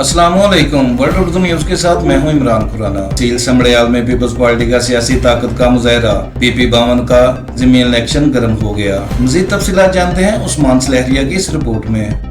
अस्सलाम वालेकुम। World Urdu news के साथ मैं हूं इमरान खुराना। तहसील समड़ियाल में पीपल्स पार्टी का सियासी ताकत का मुजाहरा, PP 52 का ज़िमनी इलेक्शन गर्म हो गया। मज़ीद तफसीलात जानते हैं उस्मान सलहरिया की इस रिपोर्ट में।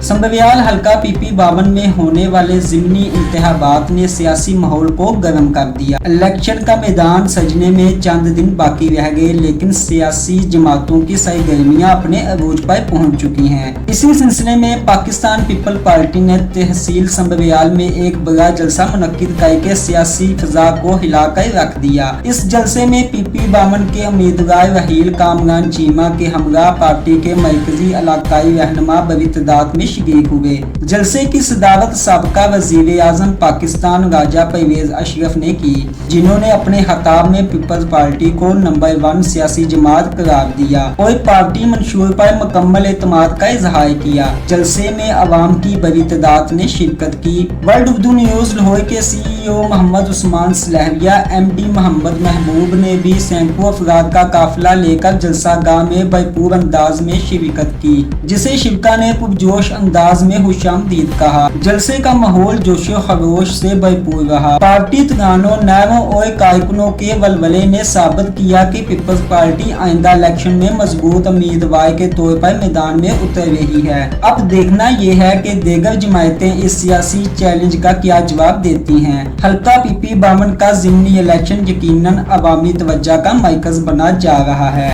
समड़ियाल हल्का PP 52 में होने वाले ज़िमनी इंतखाबात ने सियासी माहौल को गर्म कर दिया। इलेक्शन का मैदान सजने में चंद दिन बाकी रह गए, लेकिन सियासी जमातों की सरगर्मियां अपने अरूज पर पहुंच चुकी हैं। इसी सिलसिले में पाकिस्तान पीपल पार्टी ने तहसील समड़ियाल में एक बड़ा जलसा मुनक्किद करके सियासी फिजा को हिलाकर रख दिया। इस जलसे में PP 52 के उम्मीदवार वहील कामरान चीमा के हमरा पार्टी के मरकजी इलाकाई रहनुमा बड़ी तादाद में शरीक हुए। जलसे की सदारत साबका वजीर आजम पाकिस्तान राजा परवेज अशरफ ने की, जिन्होंने अपने खिताब में पीपल्स पार्टी को नंबर 1 सियासी जमात करार दिया और पार्टी मंशूर पर मुकम्मल एतमाद का इजहार किया। जलसे में अवाम की बड़ी तादाद ने शिरकत की। वर्ल्ड उर्दू न्यूज लाहौर के CEO मोहम्मद उस्मान सलहरिया, MD मोहम्मद महबूब ने भी सैकड़ों अफराद का काफिला लेकर जलसा गाह में भरपूर अंदाज में शिरकत की, जिसे शिरका ने पुरजोश अंदाज में खुशामदीद कहा। जलसे का माहौल जोशो खरोश से भरपूर रहा। पार्टी तरानों, नायरों और कारकुनों के वलवले ने साबित किया कि पीपल्स पार्टी आइंदा इलेक्शन में मजबूत उम्मीदवार के तौर पर मैदान में उतर रही है। अब देखना ये है कि दीगर जमायतें इस सियासी चैलेंज का क्या जवाब देती हैं। हल्का PP 52 का ज़िमनी इलेक्शन यकीनन अवामी तवज्जो का मरकज बना जा रहा है।